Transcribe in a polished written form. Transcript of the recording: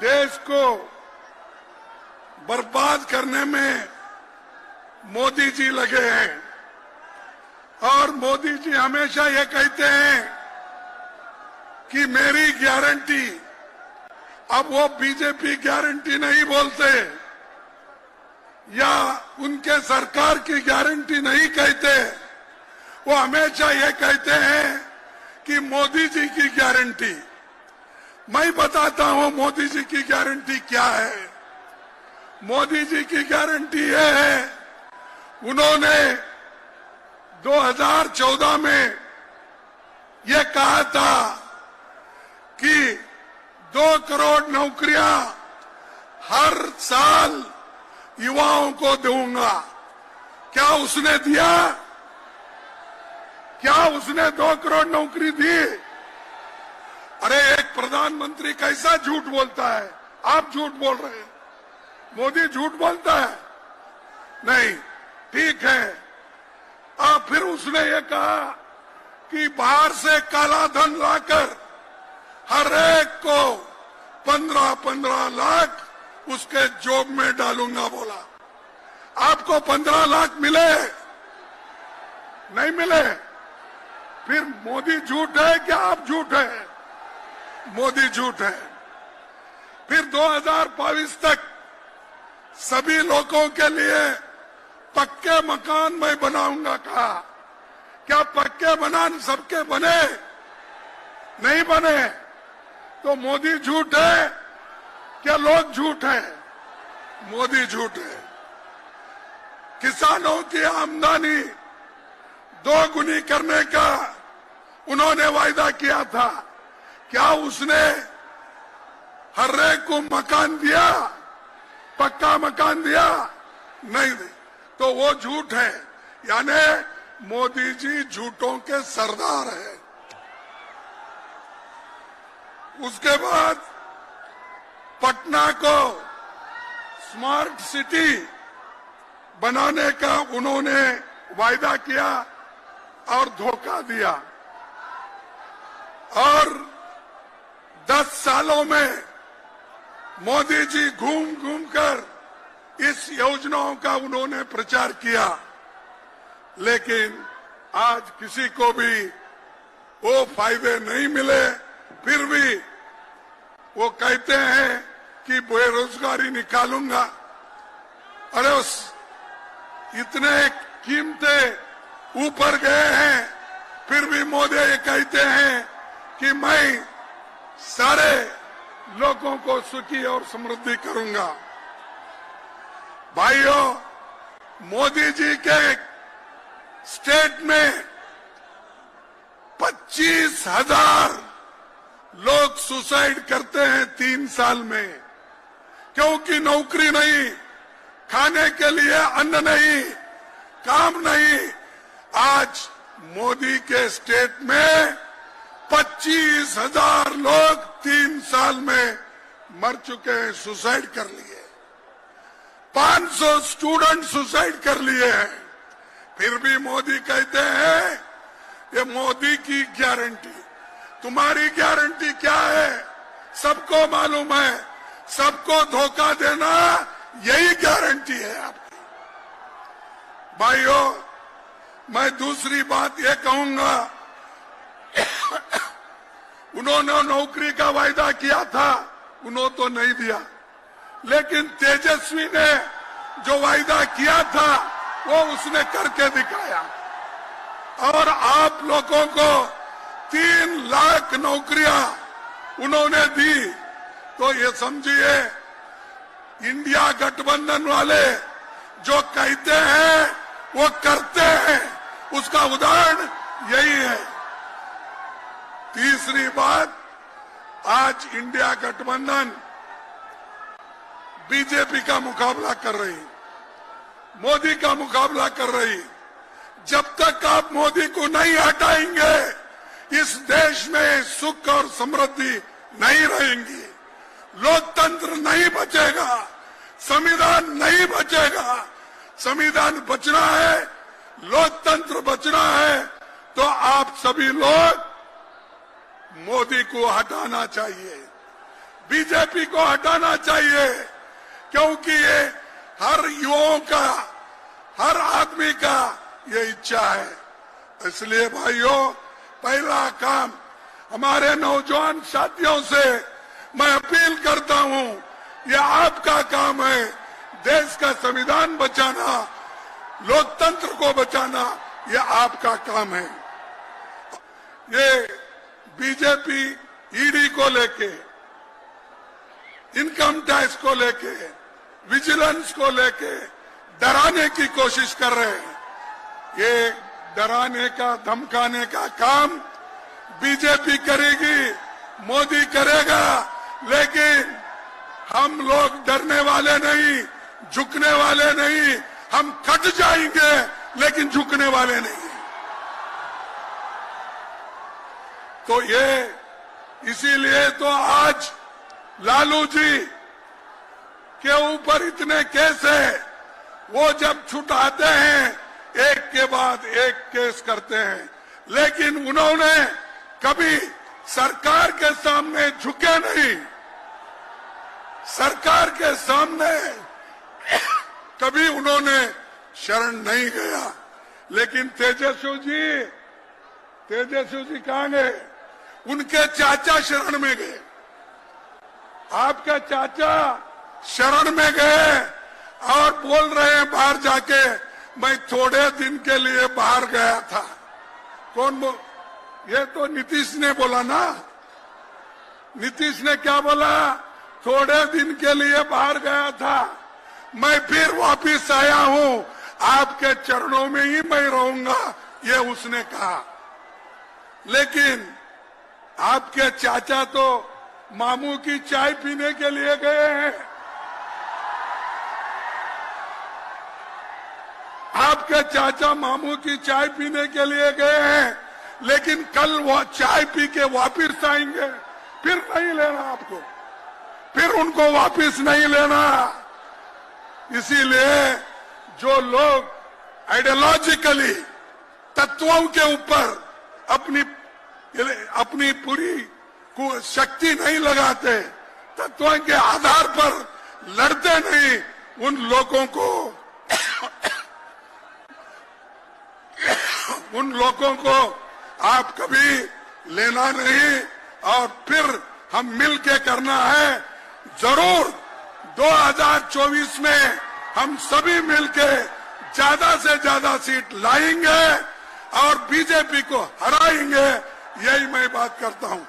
देश को बर्बाद करने में मोदी जी लगे हैं और मोदी जी हमेशा ये कहते हैं कि मेरी गारंटी। अब वो बीजेपी गारंटी नहीं बोलते या उनके सरकार की गारंटी नहीं कहते, वो हमेशा ये कहते हैं कि मोदी जी की गारंटी। मैं बताता हूं मोदी जी की गारंटी क्या है। मोदी जी की गारंटी ये है, उन्होंने 2014 में ये कहा था कि 2 करोड़ नौकरियां हर साल युवाओं को दूंगा। क्या उसने दिया? क्या उसने 2 करोड़ नौकरी दी? अरे एक प्रधानमंत्री कैसा झूठ बोलता है? आप झूठ बोल रहे हैं, मोदी झूठ बोलता है? नहीं, ठीक है। फिर उसने ये कहा कि बाहर से काला धन लाकर हर एक को 15-15 लाख उसके जॉब में डालूंगा बोला। आपको 15 लाख मिले? नहीं मिले? फिर मोदी झूठ है क्या आप झूठ है? मोदी झूठ है। फिर 2022 तक सभी लोगों के लिए पक्के मकान मैं बनाऊंगा कहा। क्या पक्के मकान सबके बने? नहीं बने। तो मोदी झूठ है क्या लोग झूठ है? मोदी झूठ है। किसानों की आमदनी 2 गुनी करने का उन्होंने वायदा किया था। क्या उसने हर एक को मकान दिया? पक्का मकान दिया? नहीं। तो वो झूठ है। यानी मोदी जी झूठों के सरदार है। उसके बाद पटना को स्मार्ट सिटी बनाने का उन्होंने वायदा किया और धोखा दिया। और 10 सालों में मोदी जी घूम घूम कर इस योजनाओं का उन्होंने प्रचार किया, लेकिन आज किसी को भी वो फायदे नहीं मिले। फिर भी वो कहते हैं कि बेरोजगारी निकालूंगा। अरे उस इतने कीमतें ऊपर गए हैं, फिर भी मोदी ये कहते हैं कि मैं सारे लोगों को सुखी और समृद्धि करूंगा। भाइयों, मोदी जी के स्टेट में 25,000 लोग सुसाइड करते हैं 3 साल में, क्योंकि नौकरी नहीं, खाने के लिए अन्न नहीं, काम नहीं। आज मोदी के स्टेट में 25,000 लोग 3 साल में मर चुके हैं, सुसाइड कर लिए। 500 स्टूडेंट सुसाइड कर लिए हैं। फिर भी मोदी कहते हैं ये मोदी की गारंटी। तुम्हारी गारंटी क्या है? सबको मालूम है, सबको धोखा देना यही गारंटी है आपकी। भाइयों, मैं दूसरी बात ये कहूंगा, उन्होंने नौकरी का वायदा किया था, उन्होंने तो नहीं दिया, लेकिन तेजस्वी ने जो वायदा किया था वो उसने करके दिखाया। और आप लोगों को 3 लाख नौकरियां उन्होंने दी। तो ये समझिए, इंडिया गठबंधन वाले जो कहते हैं वो करते हैं, उसका उदाहरण यही है। तीसरी बात, आज इंडिया गठबंधन बीजेपी का मुकाबला कर रही, मोदी का मुकाबला कर रही। जब तक आप मोदी को नहीं हटाएंगे, इस देश में सुख और समृद्धि नहीं रहेंगी, लोकतंत्र नहीं बचेगा, संविधान नहीं बचेगा। संविधान बचना है, लोकतंत्र बचना है, तो आप सभी लोग मोदी को हटाना चाहिए। बीजेपी को हटाना चाहिए, क्योंकि ये हर युवाओं का, हर आदमी का ये इच्छा है। इसलिए भाइयों, पहला काम हमारे नौजवान साथियों से मैं अपील करता हूं, ये आपका काम है। देश का संविधान बचाना, लोकतंत्र को बचाना, ये आपका काम है। ये बीजेपी ईडी को लेके, इनकम टैक्स को लेके, विजिलेंस को लेके डराने की कोशिश कर रहे हैं। ये डराने का, धमकाने का काम बीजेपी करेगी, मोदी करेगा, लेकिन हम लोग डरने वाले नहीं, झुकने वाले नहीं। हम कट जाएंगे लेकिन झुकने वाले नहीं। तो ये इसीलिए तो आज लालू जी के ऊपर इतने केस है, वो जब छुटाते हैं एक के बाद एक केस करते हैं, लेकिन उन्होंने कभी सरकार के सामने झुके नहीं, सरकार के सामने कभी उन्होंने शरण नहीं गया। लेकिन तेजस्वी जी कहां गए? उनके चाचा शरण में गए, आपके चाचा शरण में गए और बोल रहे हैं बाहर जाके, मैं थोड़े दिन के लिए बाहर गया था। ये तो नीतीश ने बोला ना। नीतीश ने क्या बोला? थोड़े दिन के लिए बाहर गया था, मैं फिर वापिस आया हूं, आपके चरणों में ही मैं रहूंगा, ये उसने कहा। लेकिन आपके चाचा तो मामू की चाय पीने के लिए गए हैं। आपके चाचा मामू की चाय पीने के लिए गए हैं, लेकिन कल वो चाय पी के वापिस आएंगे, फिर नहीं लेना आपको, फिर उनको वापिस नहीं लेना। इसीलिए जो लोग आइडियोलॉजिकली तत्वों के ऊपर अपनी पूरी शक्ति नहीं लगाते, तत्वों के आधार पर लड़ते नहीं, उन लोगों को आप कभी लेना नहीं। और फिर हम मिल के करना है, जरूर 2024 में हम सभी मिलके ज्यादा से ज्यादा सीट लाएंगे और बीजेपी को हराएंगे, यही मैं बात करता हूं।